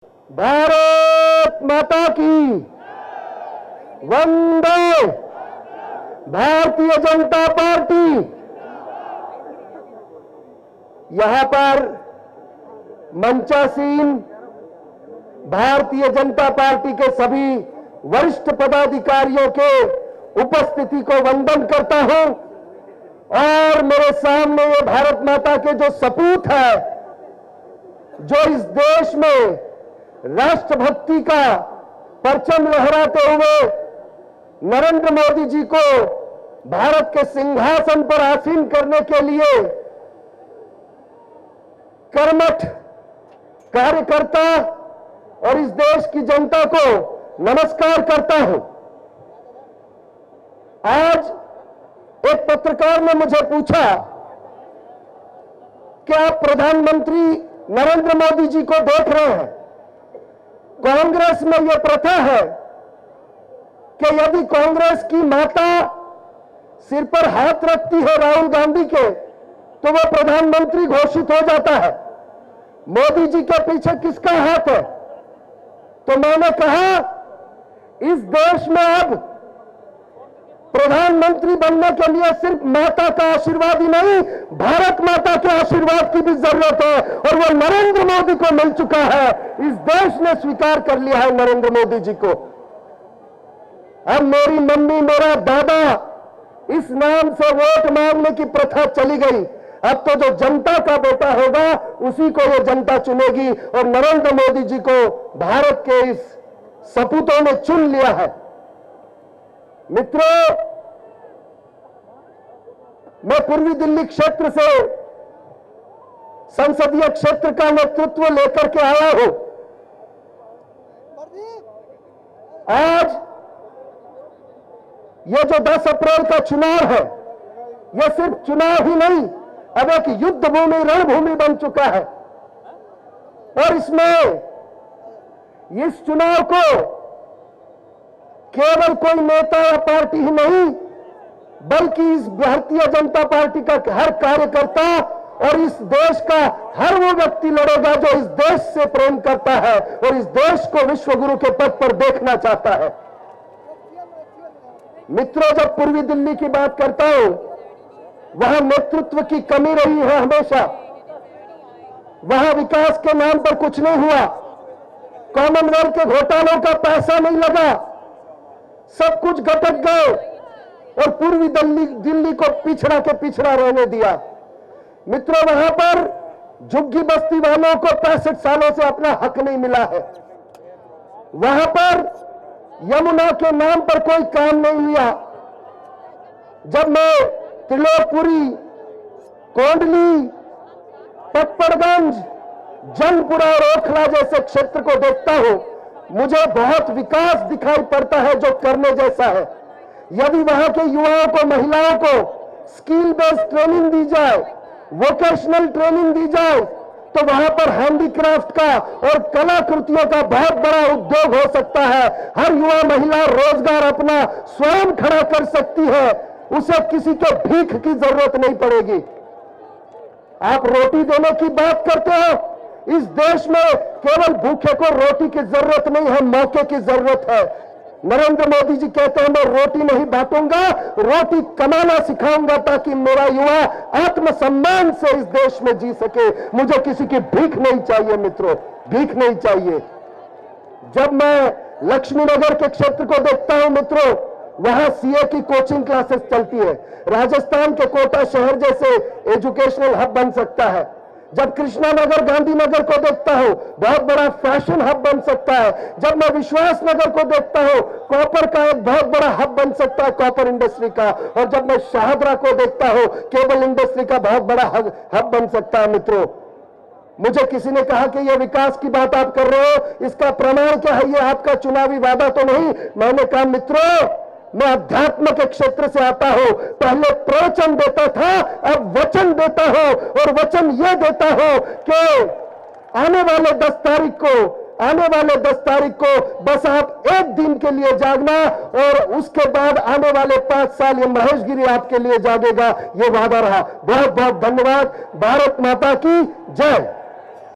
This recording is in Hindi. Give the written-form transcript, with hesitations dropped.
भारत माता की वंदे। भारतीय जनता पार्टी। यहां पर मंचासीन भारतीय जनता पार्टी के सभी वरिष्ठ पदाधिकारियों के उपस्थिति को वंदन करता हूं और मेरे सामने ये भारत माता के जो सपूत है, जो इस देश में राष्ट्रभक्ति का परचम लहराते हुए नरेंद्र मोदी जी को भारत के सिंहासन पर आसीन करने के लिए कर्मठ कार्यकर्ता और इस देश की जनता को नमस्कार करता हूं। आज एक पत्रकार ने मुझे पूछा कि आप प्रधानमंत्री नरेंद्र मोदी जी को देख रहे हैं, कांग्रेस में यह प्रथा है कि यदि कांग्रेस की माता सिर पर हाथ रखती है राहुल गांधी के, तो वह प्रधानमंत्री घोषित हो जाता है। मोदी जी के पीछे किसका हाथ है? तो मैंने कहा, इस देश में अब प्रधानमंत्री बनने के लिए सिर्फ माता का आशीर्वाद ही नहीं, भारत माता के आशीर्वाद की भी जरूरत है, और वो नरेंद्र मोदी को मिल चुका है। इस देश ने स्वीकार कर लिया है नरेंद्र मोदी जी को। अब मेरी मम्मी, मेरा दादा, इस नाम से वोट मांगने की प्रथा चली गई। अब तो जो जनता का बेटा होगा उसी को ये जनता चुनेगी, और नरेंद्र मोदी जी को भारत के इस सपूतों ने चुन लिया है। मित्रों, मैं पूर्वी दिल्ली क्षेत्र से संसदीय क्षेत्र का नेतृत्व लेकर के आया हूं। आज ये जो 10 अप्रैल का चुनाव है, यह सिर्फ चुनाव ही नहीं, अब एक युद्ध भूमि, रणभूमि बन चुका है। और इसमें इस चुनाव को केवल कोई नेता या पार्टी ही नहीं, बल्कि इस भारतीय जनता पार्टी का हर कार्यकर्ता और इस देश का हर वो व्यक्ति लड़ेगा जो इस देश से प्रेम करता है और इस देश को विश्व गुरु के पद पर देखना चाहता है। मित्रों, जब पूर्वी दिल्ली की बात करता हूं, वहां नेतृत्व की कमी रही है हमेशा। वहां विकास के नाम पर कुछ नहीं हुआ, कॉमनवेल्थ के घोटालों का पैसा नहीं लगा, सब कुछ गटक गए और पूर्वी दिल्ली को पिछड़ा के पिछड़ा रहने दिया। मित्रों, वहां पर झुग्गी बस्ती वालों को 65 सालों से अपना हक नहीं मिला है। वहां पर यमुना के नाम पर कोई काम नहीं हुआ। जब मैं त्रिलोकपुरी, कोंडली, पटपड़गंज, जनपुरा और ओखला जैसे क्षेत्र को देखता हूं, मुझे बहुत विकास दिखाई पड़ता है जो करने जैसा है। यदि वहां के युवाओं को, महिलाओं को स्किल बेस्ड ट्रेनिंग दी जाए, वोकेशनल ट्रेनिंग दी जाए, तो वहां पर हैंडीक्राफ्ट का और कलाकृतियों का बहुत बड़ा उद्योग हो सकता है। हर युवा महिला रोजगार अपना स्वयं खड़ा कर सकती है, उसे किसी के भीख की जरूरत नहीं पड़ेगी। आप रोटी देने की बात करते हो, इस देश में केवल भूखे को रोटी की जरूरत नहीं है, मौके की जरूरत है। नरेंद्र मोदी जी कहते हैं, मैं रोटी नहीं बांटूंगा, रोटी कमाना सिखाऊंगा ताकि मेरा युवा आत्मसम्मान से इस देश में जी सके। मुझे किसी की भीख नहीं चाहिए मित्रों, भीख नहीं चाहिए। जब मैं लक्ष्मी नगर के क्षेत्र को देखता हूं मित्रों, वहां सीए की कोचिंग क्लासेस चलती है। राजस्थान के कोटा शहर जैसे एजुकेशनल हब बन सकता है। जब कृष्णानगर, गांधीनगर को देखता हूं, बहुत बड़ा फैशन हब बन सकता है। जब मैं विश्वास नगर को देखता हूं, कॉपर का एक बहुत बड़ा हब बन सकता है, कॉपर इंडस्ट्री का। और जब मैं शाहदरा को देखता हूं, केबल इंडस्ट्री का बहुत बड़ा हब बन सकता है। मित्रों, मुझे किसी ने कहा कि यह विकास की बात आप कर रहे हो, इसका प्रमाण क्या है? यह आपका चुनावी वादा तो नहीं? मैंने कहा, मित्रों, मैं अध्यात्म के क्षेत्र से आता हूं। पहले प्रवचन देता था, अब वचन देता हूं, और वचन यह देता हूं कि आने वाले 10 तारीख को बस आप एक दिन के लिए जागना, और उसके बाद आने वाले 5 साल ये महेशगिरी आपके लिए जागेगा। ये वादा रहा। बहुत बहुत धन्यवाद। भारत माता की जय।